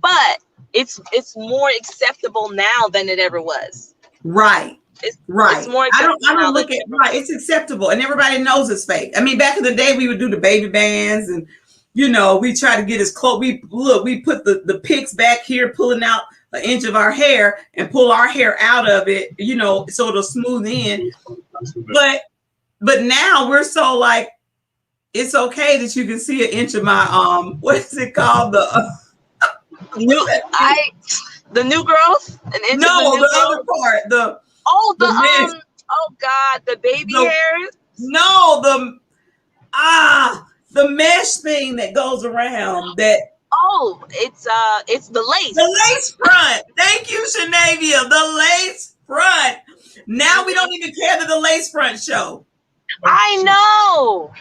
but it's more acceptable now than it ever was. Right. It's more I don't look at it's acceptable, and everybody knows it's fake. I mean, back in the day, we would do the baby bands, and we try to get as close. We put the picks back here, pulling out an inch of our hair, and pull our hair out of it, so it'll smooth in. But now we're so like, it's okay that you can see an inch of my what is it called, the new growth? An inch of the new growth? other part, Oh God, the baby hairs. No, the mesh thing that goes around that. Oh, it's the lace. The lace front. Thank you, Shanavia. The lace front. Now we don't even care that the lace front show. I know.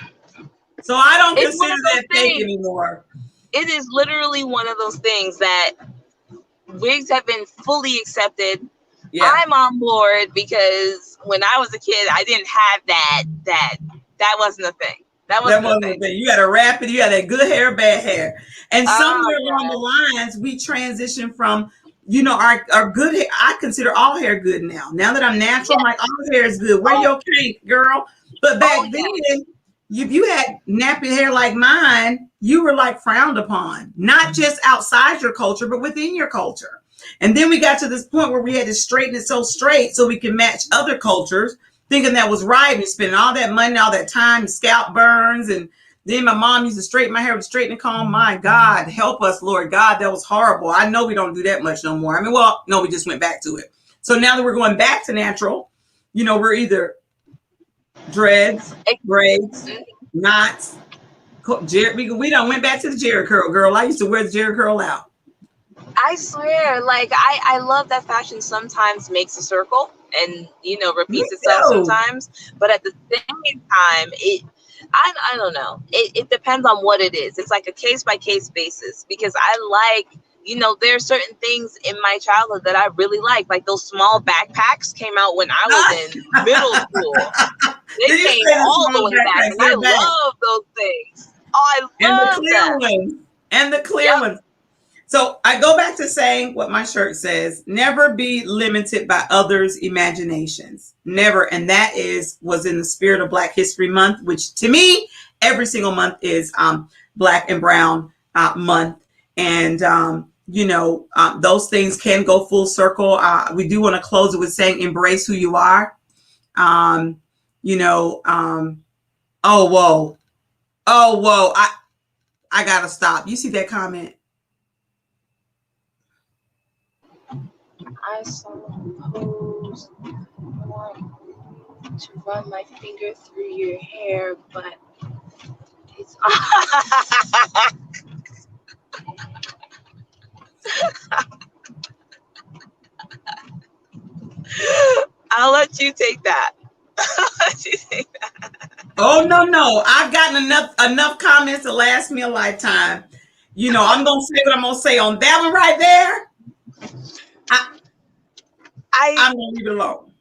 So I don't consider that fake anymore. It is literally one of those things that wigs have been fully accepted. Yeah. I'm on board because when I was a kid, I didn't have that wasn't a thing. That wasn't a thing. You got to wrap it. You got that good hair, bad hair. And somewhere along the lines, we transitioned from, our good hair. I consider all hair good now. Now that I'm natural, I'm like, all hair is good. Wear your cake, girl. But back then, if you had nappy hair like mine, you were like frowned upon, not just outside your culture, but within your culture. And then we got to this point where we had to straighten it so straight so we can match other cultures, thinking that was right, and spending all that money, all that time, scalp burns. And then my mom used to straighten my hair with a straightening comb. My God, help us, Lord God, that was horrible. I know we don't do that much no more. I mean, well, no, we just went back to it. So now that we're going back to natural, we're either dreads, braids, knots. We done went back to the Jerry curl, girl. I used to wear the Jerry curl out. I swear, like I love that fashion sometimes makes a circle and repeats itself sometimes, but at the same time, I don't know. It depends on what it is. It's like a case by case basis because I like, there are certain things in my childhood that I really like those small backpacks came out when I was in middle school. They came all the way back, and I love those things. Oh, I love them. And the clear ones. So I go back to saying what my shirt says: never be limited by others' imaginations. Never. And that was in the spirit of Black History Month, which to me, every single month is Black and Brown month. And, those things can go full circle. We do want to close it with saying, embrace who you are. Oh, whoa. I got to stop. You see that comment? I saw a post to run my finger through your hair, but it's I'll let you take that. Oh no. I've gotten enough comments to last me a lifetime. I'm gonna say what I'm gonna say on that one right there. I'm gonna leave it alone.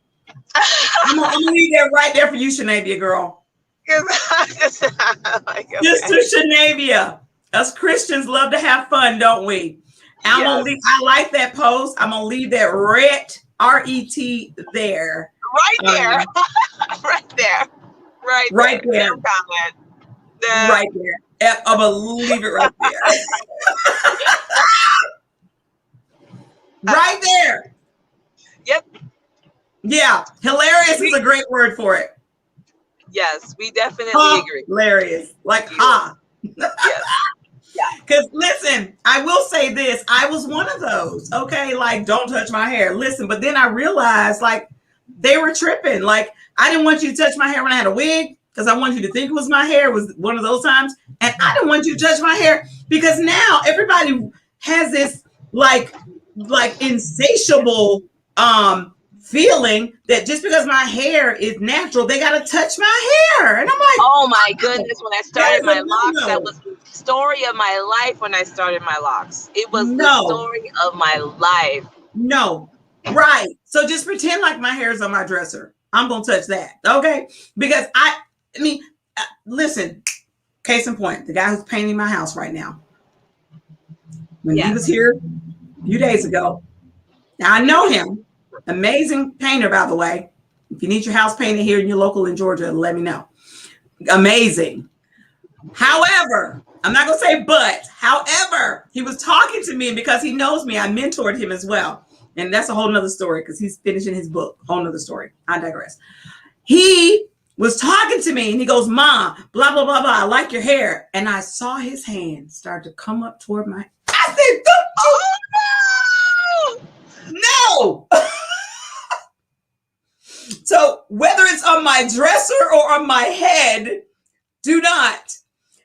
I'm gonna leave that right there for you, Shanavia, girl. Just to Shanavia. Us Christians love to have fun, don't we? I like that post. I'm gonna leave that ret R-E-T there. Right there. Right there. Right there. Comment. Right there. I'm gonna leave it right there. Right there. Yep. Yeah. Hilarious is a great word for it. Yes, we definitely agree. Hilarious. Like, ha. Yes. Because listen, I will say this. I was one of those. Okay. Like, don't touch my hair. Listen, but then I realized like they were tripping. Like, I didn't want you to touch my hair when I had a wig because I wanted you to think it was my hair. It was one of those times. And I didn't want you to touch my hair because now everybody has this like insatiable feeling that just because my hair is natural, they got to touch my hair. And I'm like, oh my goodness. When I started my locks, that was the story of my life. When I started my locks, it was the story of my life. No. Right. So just pretend like my hair is on my dresser. I'm going to touch that. Okay. Because I mean, listen, case in point, the guy who's painting my house right now, when he was here a few days ago, now I know him, amazing painter, by the way. If you need your house painted here in your local in Georgia, let me know. Amazing. However, I'm not going to say but, however, he was talking to me, and because he knows me, I mentored him as well. And that's a whole nother story because he's finishing his book. Whole nother story. I digress. He was talking to me and he goes, Mom, blah, blah, blah, blah. I like your hair. And I saw his hand start to come up toward my. I said, don't you? No. So whether it's on my dresser or on my head, do not.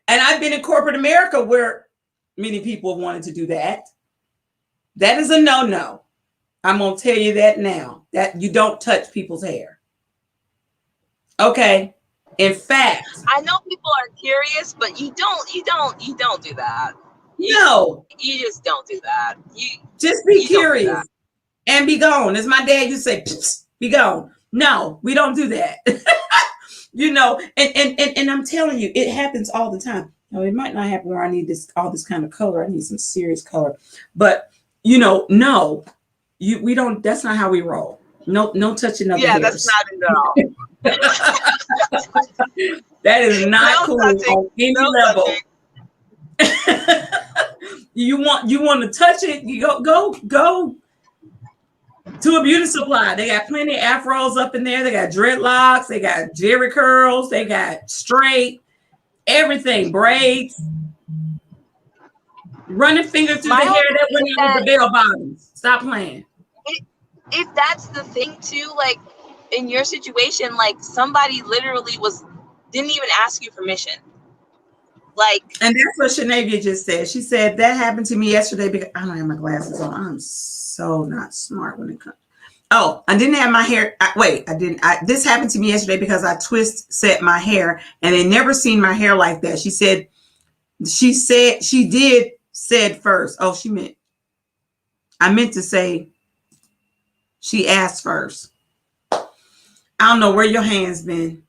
And I've been in corporate America where many people have wanted to do that. That is a no-no. I'm going to tell you that now, that you don't touch people's hair. Okay. In fact, I know people are curious, but you don't do that. No. You just don't do that. You just be curious and be gone. As my dad used to say, psst, be gone. No, we don't do that. You know, and I'm telling you, it happens all the time. Now, it might not happen where I need all this kind of color. I need some serious color. But, you know, no, we don't, that's not how we roll. No touching of the hairs. That's not it at all. That is not cool on any level. You want to touch it, you go to a beauty supply. They got plenty of afros up in there. They got dreadlocks, they got jerry curls, they got straight, everything, braids. Running fingers through the hair that went in with the bell bottoms. Stop playing. If that's the thing too, like in your situation, like somebody literally didn't even ask you permission. Like, and that's what Shanavia just said. She said that happened to me yesterday because I don't have my glasses on. I'm so not smart when it comes. Oh, I didn't have my hair. I didn't. This happened to me yesterday because I set my hair and they never seen my hair like that. She said first. Oh, I meant to say she asked first. I don't know where your hands been.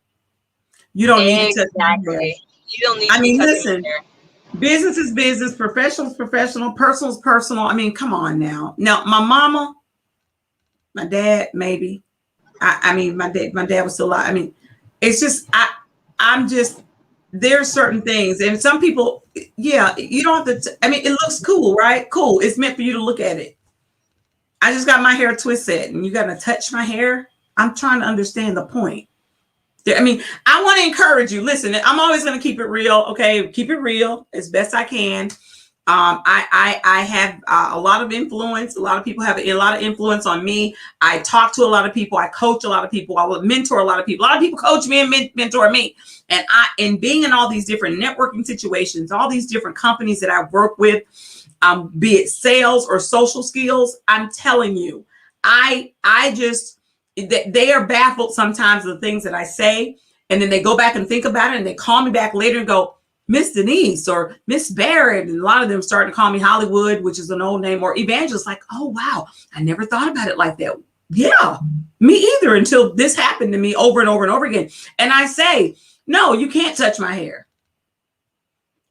You don't need to touch my hair. You don't need to listen, business is business, professional is professional, personal is personal. I mean, come on now. Now, my mama, my dad, maybe. My dad was still alive. I mean, it's just, there's certain things. And some people, you don't have to, it looks cool, right? Cool. It's meant for you to look at it. I just got my hair twisted and you got to touch my hair. I'm trying to understand the point. I want to encourage you. Listen, I'm always going to keep it real. Okay. Keep it real as best I can. I have a lot of influence. A lot of people have a lot of influence on me. I talk to a lot of people. I coach a lot of people. I will mentor a lot of people. A lot of people coach me and mentor me. And in being in all these different networking situations, all these different companies that I work with, be it sales or social skills, I'm telling you, they are baffled sometimes of the things that I say. And then they go back and think about it and they call me back later and go, Miss Denise or Miss Barrett. And a lot of them starting to call me Hollywood, which is an old name, or Evangelist. Like, oh, wow, I never thought about it like that. Yeah, me either, until this happened to me over and over and over again. And I say, no, you can't touch my hair.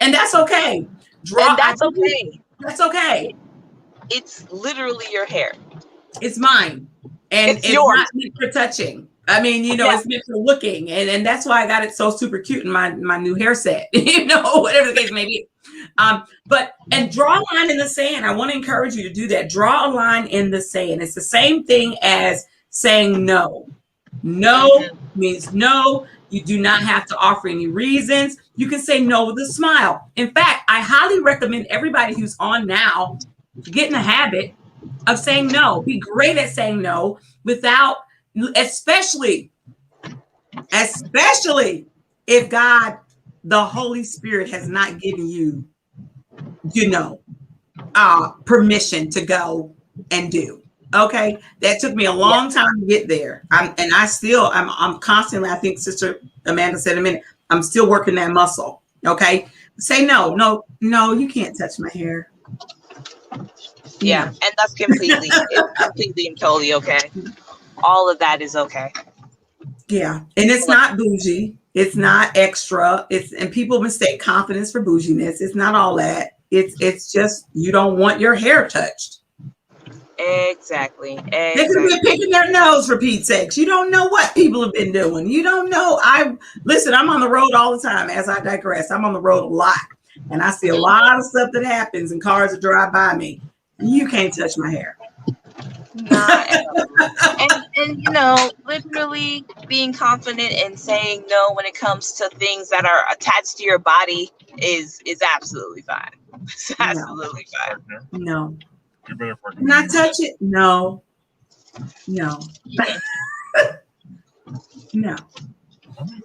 And that's okay. That's okay. That's okay. It's literally your hair. It's mine. And it's not meant for touching. It's meant for looking. And that's why I got it so super cute in my new hair set, whatever the case may be. And draw a line in the sand. I want to encourage you to do that. Draw a line in the sand. It's the same thing as saying no. No means no. You do not have to offer any reasons. You can say no with a smile. In fact, I highly recommend everybody who's on now to get in the habit of saying no. Be great at saying no without, especially if God, the Holy Spirit, has not given you, permission to go and do. Okay. That took me a long time to get there. I'm constantly, I think Sister Amanda said a minute, I'm still working that muscle. Okay. Say no, you can't touch my hair. Yeah, and that's completely and totally okay. All of that is okay. Yeah, and it's not bougie. It's not extra. And people mistake confidence for bouginess. It's not all that. It's just you don't want your hair touched. Exactly. They could be picking their nose for Pete's sakes. You don't know what people have been doing. You don't know. I'm on the road all the time. As I digress, I'm on the road a lot, and I see a lot of stuff that happens in cars that drive by me. You can't touch my hair. And literally being confident and saying no when it comes to things that are attached to your body is absolutely fine. It's absolutely fine. No. Not touch it. No. No,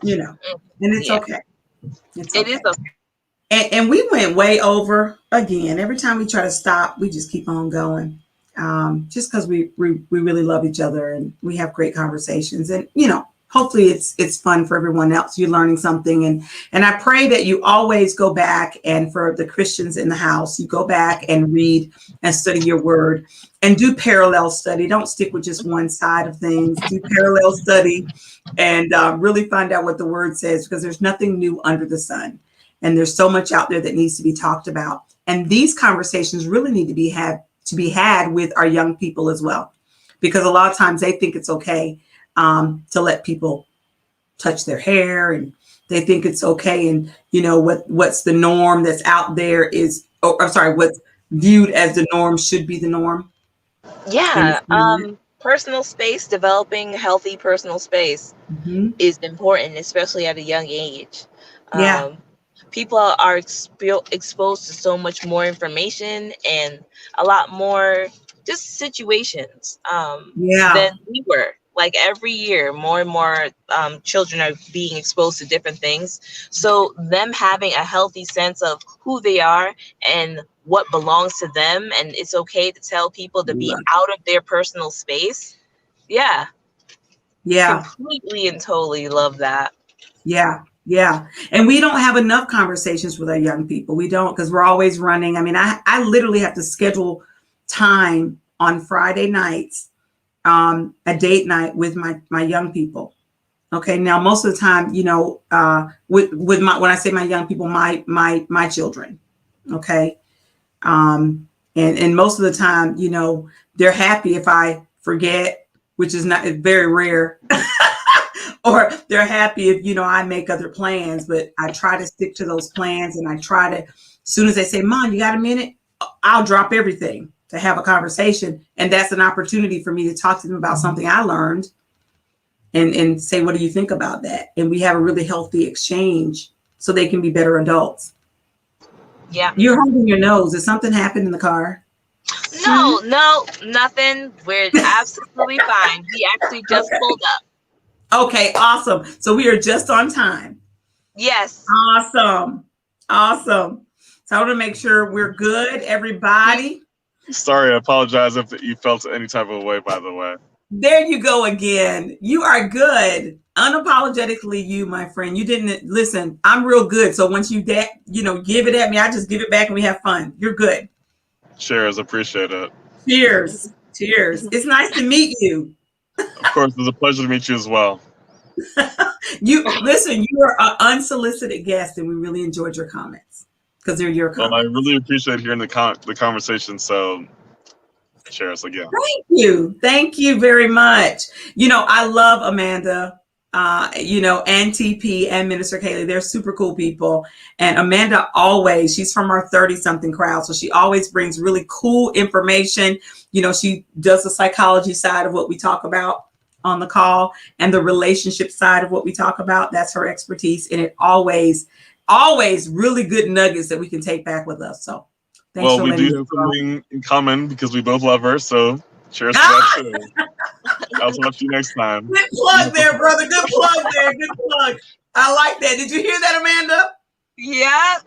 and it's okay. It's okay. It is okay. And we went way over again. Every time we try to stop, we just keep on going. Just because we really love each other and we have great conversations, and hopefully it's fun for everyone else. You're learning something, and I pray that you always go back, and for the Christians in the house, you go back and read and study your word and do parallel study. Don't stick with just one side of things. Do parallel study and really find out what the word says, because there's nothing new under the sun. And there's so much out there that needs to be talked about. And these conversations really need to be had with our young people as well, because a lot of times they think it's okay to let people touch their hair, and they think it's okay. And what's the norm that's out there is, what's viewed as the norm should be the norm. Yeah. Personal space, developing healthy personal space is important, especially at a young age. Yeah. People are exposed to so much more information and a lot more just situations than we were. Like every year, more and more children are being exposed to different things. So them having a healthy sense of who they are and what belongs to them, and it's okay to tell people to be out of their personal space. Yeah. Completely and totally love that. Yeah. And we don't have enough conversations with our young people. We don't, because we're always running. I mean, I literally have to schedule time on Friday nights, a date night with my young people. Okay. Now, most of the time, with when I say my young people, my children. Okay. And most of the time, they're happy if I forget, which is not very rare. Or they're happy if, I make other plans, but I try to stick to those plans. And I try to, as soon as they say, Mom, you got a minute? I'll drop everything to have a conversation. And that's an opportunity for me to talk to them about something I learned and say, what do you think about that? And we have a really healthy exchange so they can be better adults. Yeah. You're holding your nose. Did something happen in the car? No, nothing. We're absolutely fine. We actually just pulled up. Okay, awesome. So we are just on time. Yes. Awesome. So I want to make sure we're good, everybody. Sorry, I apologize if you felt any type of way, by the way. There you go again. You are good. Unapologetically you, my friend. You didn't listen. I'm real good. So once you give it at me, I just give it back and we have fun. You're good. Cheers. Appreciate it. Cheers. It's nice to meet you. Of course, it's a pleasure to meet you as well. You are an unsolicited guest, and we really enjoyed your comments because they're your comments. Well, I really appreciate hearing the conversation. So, cheers again. Thank you very much. I love Amanda, and TP and Minister Kaylee. They're super cool people. And Amanda she's from our 30-something crowd, so she always brings really cool information. She does the psychology side of what we talk about on the call and the relationship side of what we talk about. That's her expertise. And it always really good nuggets that we can take back with us. So thanks for letting me know. We do have something in common because we both love her. So cheers to that too. I'll talk to you next time. Good plug there, brother. Good plug there. Good plug. I like that. Did you hear that, Amanda? Yeah.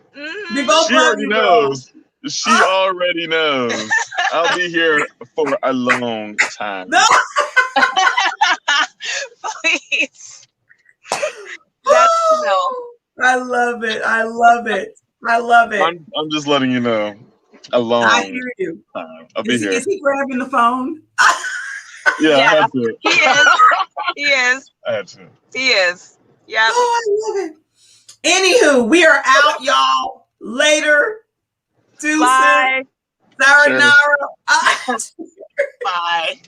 We both she already knows. She already knows. I'll be here for a long time. No. Please. That's no. I love it. I'm just letting you know. I hear you. I'll be here. Is he grabbing the phone? Yeah, I had to. He is. I had to. He is. Yeah. Oh, I love it. Anywho, we are out, y'all. Later. Deuces. Bye. Sayonara. Bye.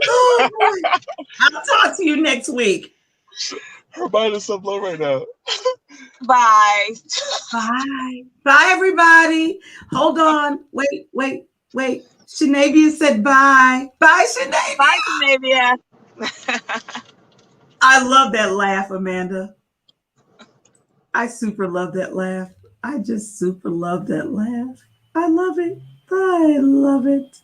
Oh, I'll talk to you next week. Her mind is so low right now. Bye. Bye, everybody. Hold on. Wait. Shanavia said bye. Bye, Shanavia. Bye, Shanavia. I love that laugh, Amanda. I super love that laugh. I just super love that laugh. I love it. I love it.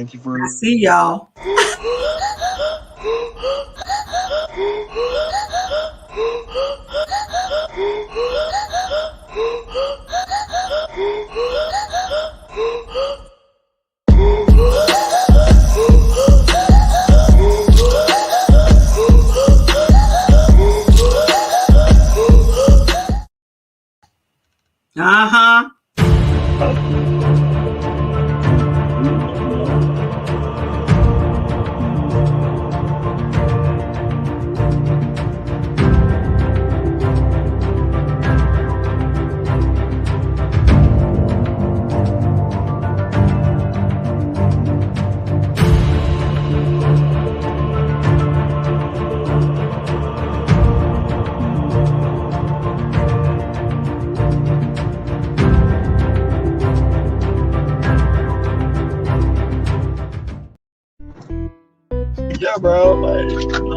Thank you for. See y'all. Uh-huh. Yeah, bro. Like,